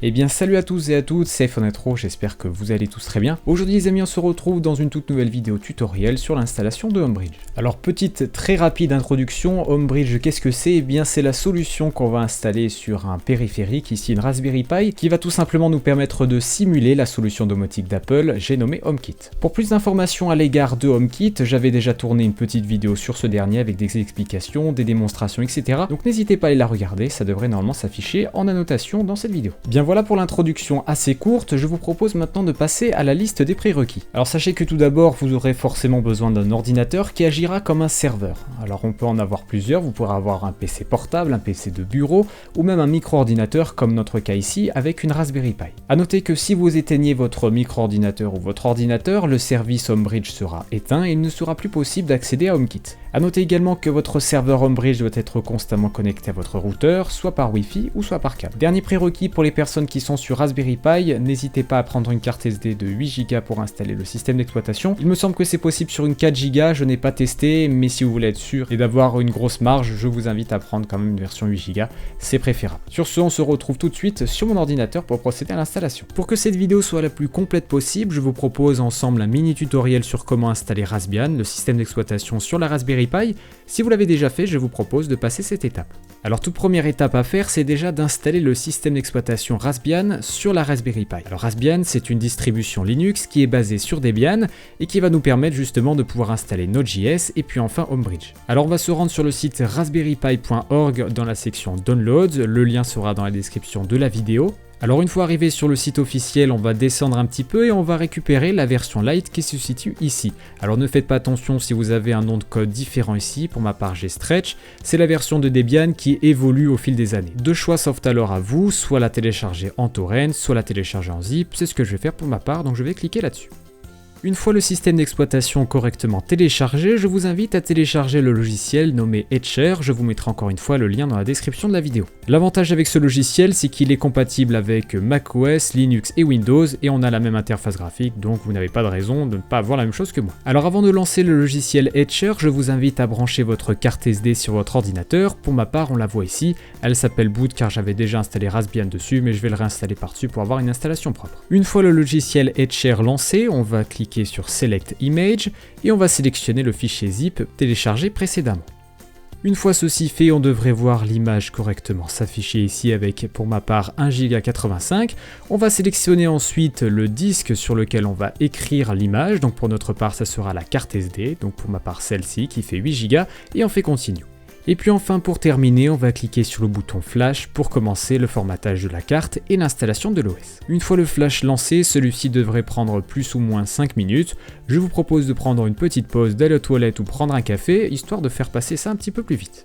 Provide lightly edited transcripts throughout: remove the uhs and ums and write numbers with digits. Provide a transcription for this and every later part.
Eh bien salut à tous et à toutes, c'est Fonetro, j'espère que vous allez tous très bien. Aujourd'hui les amis, on se retrouve dans une toute nouvelle vidéo tutoriel sur l'installation de Homebridge. Alors petite très rapide introduction, Homebridge qu'est-ce que c'est? Eh bien c'est la solution qu'on va installer sur un périphérique, ici une Raspberry Pi, qui va tout simplement nous permettre de simuler la solution domotique d'Apple, j'ai nommé HomeKit. Pour plus d'informations à l'égard de HomeKit, j'avais déjà tourné une petite vidéo sur ce dernier avec des explications, des démonstrations, etc. Donc n'hésitez pas à aller la regarder, ça devrait normalement s'afficher en annotation dans cette vidéo. Bien voilà pour l'introduction assez courte, je vous propose maintenant de passer à la liste des prérequis. Alors sachez que tout d'abord, vous aurez forcément besoin d'un ordinateur qui agira comme un serveur. Alors on peut en avoir plusieurs, vous pourrez avoir un PC portable, un PC de bureau, ou même un micro-ordinateur comme notre cas ici avec une Raspberry Pi. A noter que si vous éteignez votre micro-ordinateur ou votre ordinateur, le service Homebridge sera éteint et il ne sera plus possible d'accéder à HomeKit. A noter également que votre serveur Homebridge doit être constamment connecté à votre routeur, soit par Wi-Fi ou soit par câble. Dernier prérequis pour les personnes qui sont sur Raspberry Pi, n'hésitez pas à prendre une carte SD de 8 Go pour installer le système d'exploitation. Il me semble que c'est possible sur une 4 Go, je n'ai pas testé, mais si vous voulez être sûr et d'avoir une grosse marge, je vous invite à prendre quand même une version 8 Go, c'est préférable. Sur ce, on se retrouve tout de suite sur mon ordinateur pour procéder à l'installation. Pour que cette vidéo soit la plus complète possible, je vous propose ensemble un mini tutoriel sur comment installer Raspbian, le système d'exploitation sur la Raspberry Pi. Si vous l'avez déjà fait, je vous propose de passer cette étape. Alors toute première étape à faire, c'est déjà d'installer le système d'exploitation Raspbian sur la Raspberry Pi. Alors Raspbian, c'est une distribution Linux qui est basée sur Debian et qui va nous permettre justement de pouvoir installer Node.js et puis enfin Homebridge. Alors on va se rendre sur le site raspberrypi.org dans la section Downloads, le lien sera dans la description de la vidéo. Alors une fois arrivé sur le site officiel, on va descendre un petit peu et on va récupérer la version light qui se situe ici. Alors ne faites pas attention si vous avez un nom de code différent ici, pour ma part j'ai Stretch, c'est la version de Debian qui évolue au fil des années. Deux choix s'offrent alors à vous, soit la télécharger en torrent, soit la télécharger en zip, c'est ce que je vais faire pour ma part, donc je vais cliquer là-dessus. Une fois le système d'exploitation correctement téléchargé, je vous invite à télécharger le logiciel nommé Etcher, je vous mettrai encore une fois le lien dans la description de la vidéo. L'avantage avec ce logiciel, c'est qu'il est compatible avec macOS, Linux et Windows, et on a la même interface graphique, donc vous n'avez pas de raison de ne pas avoir la même chose que moi. Alors avant de lancer le logiciel Etcher, je vous invite à brancher votre carte SD sur votre ordinateur. Pour ma part, on la voit ici, elle s'appelle Boot car j'avais déjà installé Raspbian dessus, mais je vais le réinstaller par-dessus pour avoir une installation propre. Une fois le logiciel Etcher lancé, on va cliquer sur Select Image et on va sélectionner le fichier zip téléchargé précédemment. Une fois ceci fait, on devrait voir l'image correctement s'afficher ici avec pour ma part 1,85 Go. On va sélectionner ensuite le disque sur lequel on va écrire l'image, donc pour notre part ça sera la carte SD, donc pour ma part celle-ci qui fait 8 Go et on fait Continue. Et puis enfin pour terminer, on va cliquer sur le bouton Flash pour commencer le formatage de la carte et l'installation de l'OS. Une fois le flash lancé, celui-ci devrait prendre plus ou moins 5 minutes. Je vous propose de prendre une petite pause, d'aller aux toilettes ou prendre un café, histoire de faire passer ça un petit peu plus vite.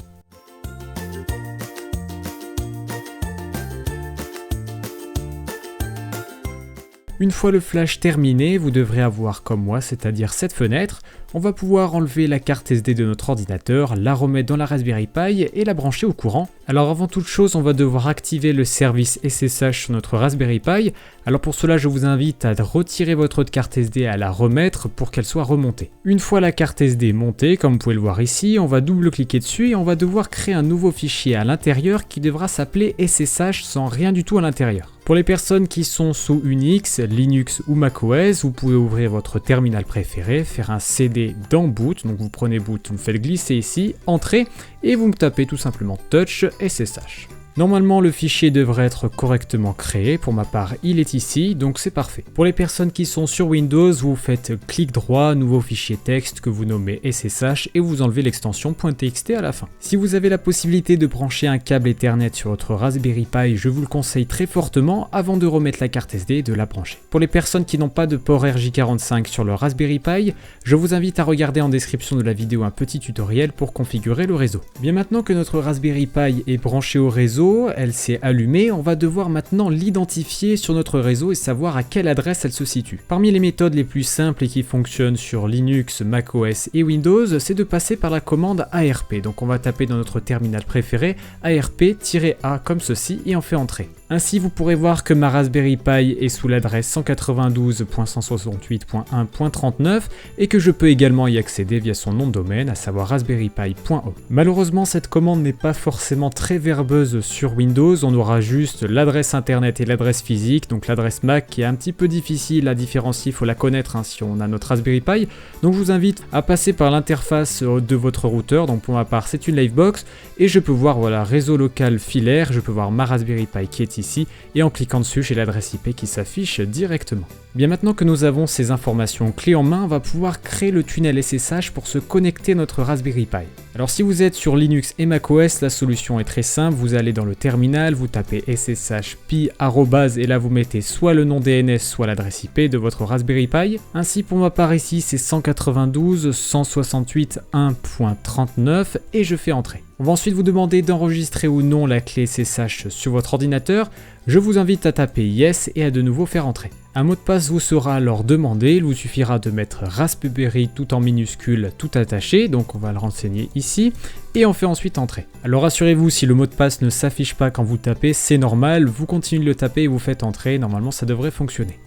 Une fois le flash terminé, vous devrez avoir comme moi, c'est-à-dire cette fenêtre. On va pouvoir enlever la carte SD de notre ordinateur, la remettre dans la Raspberry Pi et la brancher au courant. Alors avant toute chose, on va devoir activer le service SSH sur notre Raspberry Pi. Alors pour cela, je vous invite à retirer votre carte SD et à la remettre pour qu'elle soit remontée. Une fois la carte SD montée, comme vous pouvez le voir ici, on va double-cliquer dessus et on va devoir créer un nouveau fichier à l'intérieur qui devra s'appeler SSH sans rien du tout à l'intérieur. Pour les personnes qui sont sous Unix, Linux ou macOS, vous pouvez ouvrir votre terminal préféré, faire un CD dans Boot, donc vous prenez Boot, vous faites glisser ici, Entrée, et vous me tapez tout simplement Touch SSH. Normalement, le fichier devrait être correctement créé. Pour ma part, il est ici, donc c'est parfait. Pour les personnes qui sont sur Windows, vous faites clic droit, nouveau fichier texte que vous nommez SSH et vous enlevez l'extension .txt à la fin. Si vous avez la possibilité de brancher un câble Ethernet sur votre Raspberry Pi, je vous le conseille très fortement avant de remettre la carte SD et de la brancher. Pour les personnes qui n'ont pas de port RJ45 sur leur Raspberry Pi, je vous invite à regarder en description de la vidéo un petit tutoriel pour configurer le réseau. Bien maintenant que notre Raspberry Pi est branché au réseau, elle s'est allumée, on va devoir maintenant l'identifier sur notre réseau et savoir à quelle adresse elle se situe. Parmi les méthodes les plus simples et qui fonctionnent sur Linux, macOS et Windows, c'est de passer par la commande ARP. Donc on va taper dans notre terminal préféré ARP-A comme ceci et on fait entrer. Ainsi, vous pourrez voir que ma Raspberry Pi est sous l'adresse 192.168.1.39 et que je peux également y accéder via son nom de domaine, à savoir raspberrypi.home. Malheureusement, cette commande n'est pas forcément très verbeuse sur Windows, on aura juste l'adresse internet et l'adresse physique, donc l'adresse Mac qui est un petit peu difficile à différencier, il faut la connaître si on a notre Raspberry Pi. Donc je vous invite à passer par l'interface de votre routeur, donc pour ma part c'est une Livebox, et je peux voir voilà, réseau local filaire, je peux voir ma Raspberry Pi qui est ici, et en cliquant dessus j'ai l'adresse IP qui s'affiche directement. Bien maintenant que nous avons ces informations clés en main, on va pouvoir créer le tunnel SSH pour se connecter à notre Raspberry Pi. Alors si vous êtes sur Linux et macOS, la solution est très simple, vous allez dans le terminal, vous tapez sshpi et là vous mettez soit le nom DNS soit l'adresse IP de votre Raspberry Pi. Ainsi pour ma part ici c'est 192.168.1.39 et je fais entrer. On va ensuite vous demander d'enregistrer ou non la clé SSH sur votre ordinateur. Je vous invite à taper Yes et à de nouveau faire entrer. Un mot de passe vous sera alors demandé, il vous suffira de mettre Raspberry tout en minuscule, tout attaché, donc on va le renseigner ici, et on fait ensuite entrer. Alors rassurez-vous, si le mot de passe ne s'affiche pas quand vous tapez, c'est normal, vous continuez de le taper et vous faites entrer, normalement ça devrait fonctionner.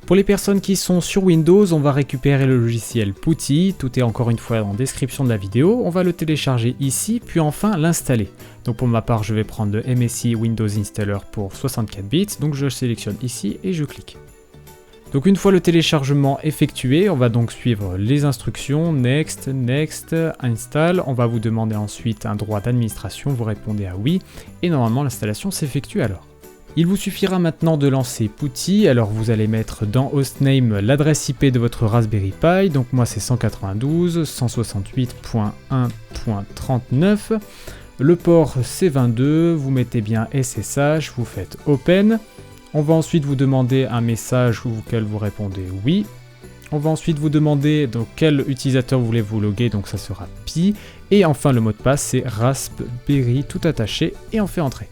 Pour les personnes qui sont sur Windows, on va récupérer le logiciel PuTTY, tout est encore une fois en description de la vidéo, on va le télécharger ici, puis enfin l'installer. Donc pour ma part, je vais prendre le MSI Windows Installer pour 64 bits, donc je le sélectionne ici et je clique. Donc une fois le téléchargement effectué, on va donc suivre les instructions, Next, Next, Install, on va vous demander ensuite un droit d'administration, vous répondez à oui, et normalement l'installation s'effectue alors. Il vous suffira maintenant de lancer PuTTY, alors vous allez mettre dans Hostname l'adresse IP de votre Raspberry Pi, donc moi c'est 192.168.1.39, le port c'est 22, vous mettez bien SSH, vous faites Open, on va ensuite vous demander un message auquel vous répondez oui, on va ensuite vous demander dans quel utilisateur vous voulez vous loguer, donc ça sera Pi, et enfin le mot de passe c'est Raspberry tout attaché et on fait entrer.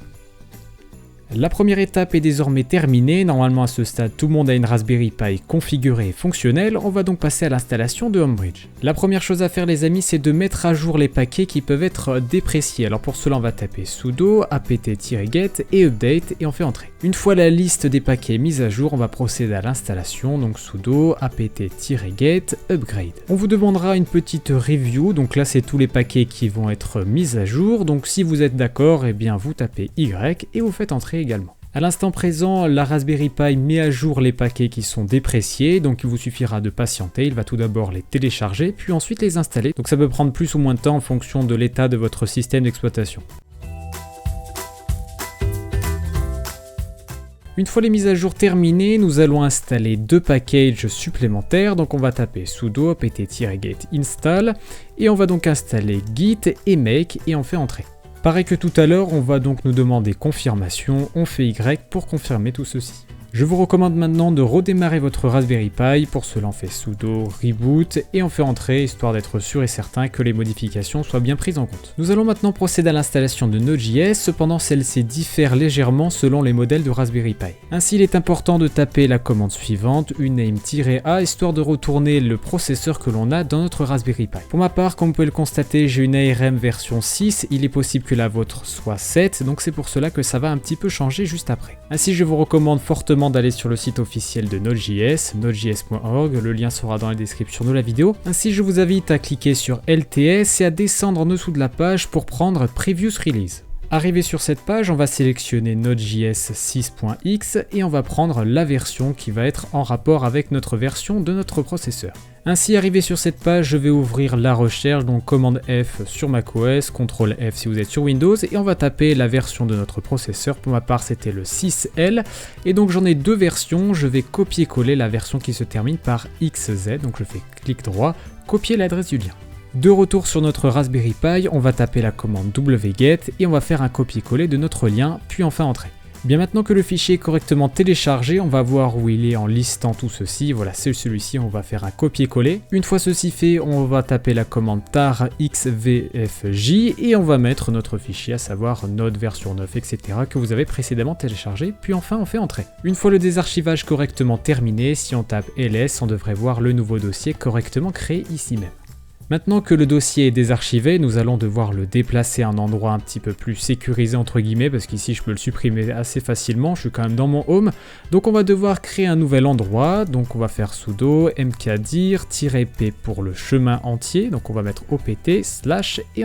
La première étape est désormais terminée, normalement à ce stade tout le monde a une Raspberry Pi configurée et fonctionnelle, on va donc passer à l'installation de Homebridge. La première chose à faire les amis c'est de mettre à jour les paquets qui peuvent être dépréciés, alors pour cela on va taper sudo apt-get et update et on fait entrer. Une fois la liste des paquets mise à jour, on va procéder à l'installation, donc sudo apt-get upgrade. On vous demandera une petite review, donc là c'est tous les paquets qui vont être mis à jour, donc si vous êtes d'accord, eh bien vous tapez Y et vous faites entrer également. À l'instant présent, la Raspberry Pi met à jour les paquets qui sont dépréciés, donc il vous suffira de patienter, il va tout d'abord les télécharger, puis ensuite les installer, donc ça peut prendre plus ou moins de temps en fonction de l'état de votre système d'exploitation. Une fois les mises à jour terminées, nous allons installer deux packages supplémentaires, donc on va taper sudo apt-get install, et on va donc installer git et make, et on fait entrer. Pareil que tout à l'heure, on va donc nous demander confirmation, on fait Y pour confirmer tout ceci. Je vous recommande maintenant de redémarrer votre Raspberry Pi, pour cela on fait sudo reboot et on fait entrer histoire d'être sûr et certain que les modifications soient bien prises en compte. Nous allons maintenant procéder à l'installation de Node.js, cependant celle-ci diffère légèrement selon les modèles de Raspberry Pi. Ainsi il est important de taper la commande suivante, uname-a, histoire de retourner le processeur que l'on a dans notre Raspberry Pi. Pour ma part, comme vous pouvez le constater, j'ai une ARM version 6, il est possible que la vôtre soit 7, donc c'est pour cela que ça va un petit peu changer juste après. Ainsi je vous recommande fortement d'aller sur le site officiel de Node.js, nodejs.org, le lien sera dans la description de la vidéo. Ainsi je vous invite à cliquer sur LTS et à descendre en dessous de la page pour prendre Previous Release. Arrivé sur cette page, on va sélectionner Node.js 6.x et on va prendre la version qui va être en rapport avec notre version de notre processeur. Ainsi, arrivé sur cette page, je vais ouvrir la recherche, donc commande F sur macOS, CTRL F si vous êtes sur Windows, et on va taper la version de notre processeur. Pour ma part, c'était le 6L, et donc j'en ai deux versions. Je vais copier-coller la version qui se termine par XZ, donc je fais clic droit, copier l'adresse du lien. De retour sur notre Raspberry Pi, on va taper la commande wget et on va faire un copier-coller de notre lien, puis enfin entrer. Bien maintenant que le fichier est correctement téléchargé, on va voir où il est en listant tout ceci. Voilà, c'est celui-ci, on va faire un copier-coller. Une fois ceci fait, on va taper la commande tar xvfj et on va mettre notre fichier, à savoir node version 9, etc. que vous avez précédemment téléchargé, puis enfin on fait entrer. Une fois le désarchivage correctement terminé, si on tape ls, on devrait voir le nouveau dossier correctement créé ici même. Maintenant que le dossier est désarchivé, nous allons devoir le déplacer à un endroit un petit peu plus sécurisé entre guillemets, parce qu'ici je peux le supprimer assez facilement, je suis quand même dans mon home. Donc on va devoir créer un nouvel endroit, donc on va faire sudo mkdir-p pour le chemin entier, donc on va mettre opt / et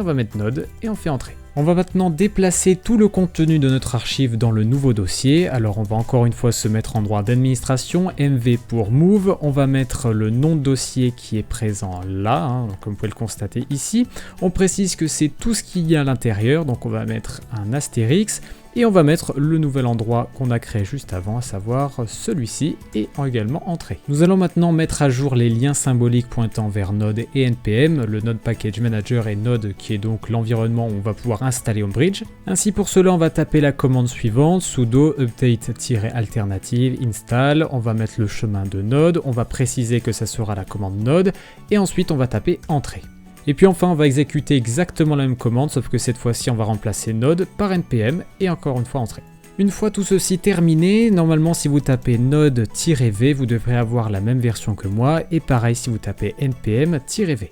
on va mettre node et on fait entrer. On va maintenant déplacer tout le contenu de notre archive dans le nouveau dossier. Alors on va encore une fois se mettre en droit d'administration, MV pour move, on va mettre le nom de dossier qui est présent là, comme vous pouvez le constater ici. On précise que c'est tout ce qu'il y a à l'intérieur, donc on va mettre un astérix. Et on va mettre le nouvel endroit qu'on a créé juste avant, à savoir celui-ci, et également entrée. Nous allons maintenant mettre à jour les liens symboliques pointant vers Node et NPM, le Node Package Manager et Node qui est donc l'environnement où on va pouvoir installer Homebridge. Ainsi pour cela, on va taper la commande suivante, sudo update-alternative install, on va mettre le chemin de Node, on va préciser que ça sera la commande Node, et ensuite on va taper entrée. Et puis enfin, on va exécuter exactement la même commande, sauf que cette fois-ci, on va remplacer node par npm et encore une fois entrer. Une fois tout ceci terminé, normalement si vous tapez node-v, vous devrez avoir la même version que moi, et pareil si vous tapez npm-v.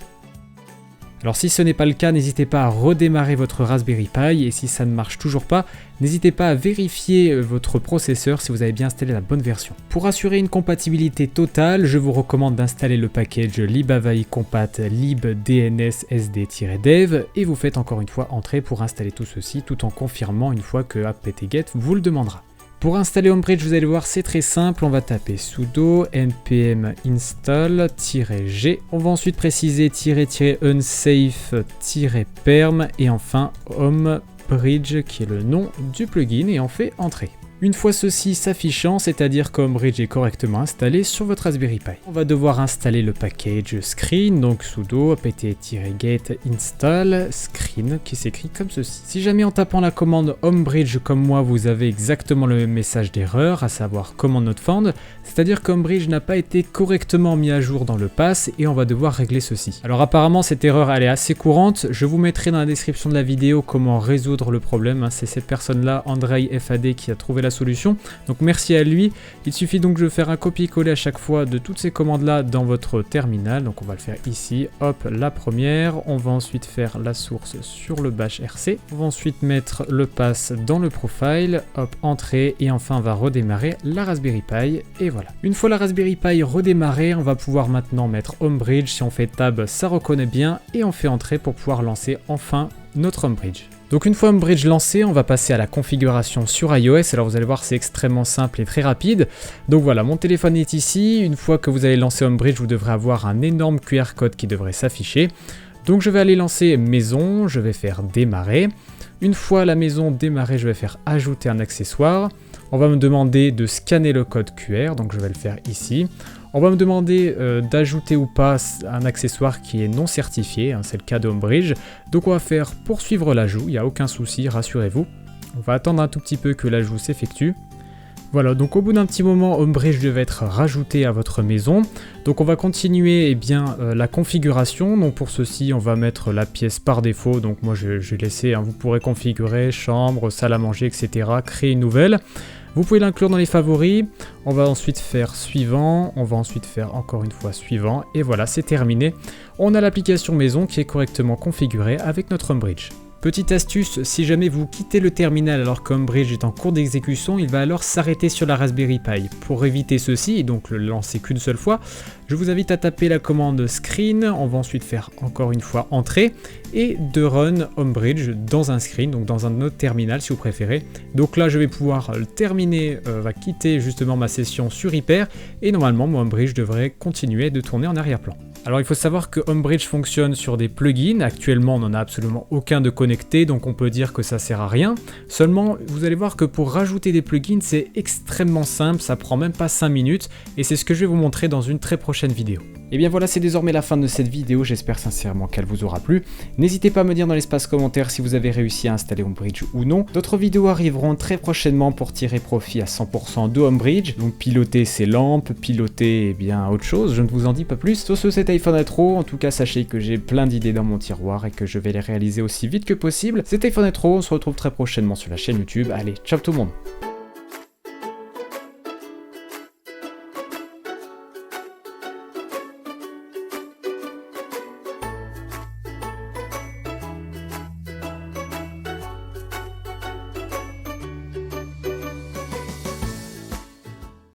Alors si ce n'est pas le cas, n'hésitez pas à redémarrer votre Raspberry Pi, et si ça ne marche toujours pas, n'hésitez pas à vérifier votre processeur si vous avez bien installé la bonne version. Pour assurer une compatibilité totale, je vous recommande d'installer le package libavaicompat libdnssd-dev, et vous faites encore une fois entrer pour installer tout ceci, tout en confirmant une fois que apt-get vous le demandera. Pour installer Homebridge, vous allez voir, c'est très simple, on va taper sudo npm install-g, on va ensuite préciser -unsafe-perm et enfin homebridge qui est le nom du plugin et on fait entrer. Une fois ceci s'affichant, c'est-à-dire qu'Homebridge est correctement installé sur votre Raspberry Pi. On va devoir installer le package screen, donc sudo apt-get install screen qui s'écrit comme ceci. Si jamais en tapant la commande Homebridge comme moi, vous avez exactement le même message d'erreur, à savoir command not found, c'est-à-dire qu'Homebridge n'a pas été correctement mis à jour dans le pass et on va devoir régler ceci. Alors apparemment cette erreur elle est assez courante, je vous mettrai dans la description de la vidéo comment résoudre le problème, c'est cette personne-là, Andrei FAD, qui a trouvé la solution, donc merci à lui. Il suffit donc de faire un copier-coller à chaque fois de toutes ces commandes là dans votre terminal, donc on va le faire ici, hop, la première, on va ensuite faire la source sur le bash rc, on va ensuite mettre le pass dans le profile, hop, entrée, et enfin on va redémarrer la Raspberry Pi, et voilà. Une fois la Raspberry Pi redémarrée, on va pouvoir maintenant mettre Homebridge, si on fait tab ça reconnaît bien, et on fait entrer pour pouvoir lancer enfin notre Homebridge. Donc une fois Homebridge lancé, on va passer à la configuration sur iOS. Alors vous allez voir, c'est extrêmement simple et très rapide. Donc voilà, mon téléphone est ici. Une fois que vous allez lancer Homebridge, vous devrez avoir un énorme QR code qui devrait s'afficher. Donc je vais aller lancer maison, je vais faire démarrer. Une fois la maison démarrée, je vais faire ajouter un accessoire. On va me demander de scanner le code QR, donc je vais le faire ici. On va me demander d'ajouter ou pas un accessoire qui est non certifié, c'est le cas de Homebridge. Donc on va faire poursuivre l'ajout, il n'y a aucun souci, rassurez-vous. On va attendre un tout petit peu que l'ajout s'effectue. Voilà, donc au bout d'un petit moment, Homebridge devait être rajouté à votre maison. Donc on va continuer la configuration. Donc pour ceci, on va mettre la pièce par défaut. Donc moi j'ai laissé, vous pourrez configurer chambre, salle à manger, etc. Créer une nouvelle. Vous pouvez l'inclure dans les favoris, on va ensuite faire suivant, on va ensuite faire encore une fois suivant, et voilà, c'est terminé. On a l'application maison qui est correctement configurée avec notre Homebridge. Petite astuce, si jamais vous quittez le terminal alors qu'Homebridge est en cours d'exécution, il va alors s'arrêter sur la Raspberry Pi. Pour éviter ceci, et donc le lancer qu'une seule fois, je vous invite à taper la commande screen, on va ensuite faire encore une fois entrée, et de run Homebridge dans un screen, donc dans un autre terminal si vous préférez. Donc là je vais pouvoir terminer, quitter justement ma session sur Hyper, et normalement mon Homebridge devrait continuer de tourner en arrière-plan. Alors il faut savoir que Homebridge fonctionne sur des plugins, actuellement on n'en a absolument aucun de connecté, donc on peut dire que ça sert à rien. Seulement, vous allez voir que pour rajouter des plugins, c'est extrêmement simple, ça prend même pas 5 minutes, et c'est ce que je vais vous montrer dans une très prochaine vidéo. Et bien voilà, c'est désormais la fin de cette vidéo, j'espère sincèrement qu'elle vous aura plu. N'hésitez pas à me dire dans l'espace commentaire si vous avez réussi à installer Homebridge ou non. D'autres vidéos arriveront très prochainement pour tirer profit à 100% de Homebridge, donc piloter ses lampes, piloter autre chose, je ne vous en dis pas plus. Sur ce, c'était iPhone Retro, en tout cas sachez que j'ai plein d'idées dans mon tiroir et que je vais les réaliser aussi vite que possible. C'était iPhone Retro, on se retrouve très prochainement sur la chaîne YouTube. Allez, ciao tout le monde.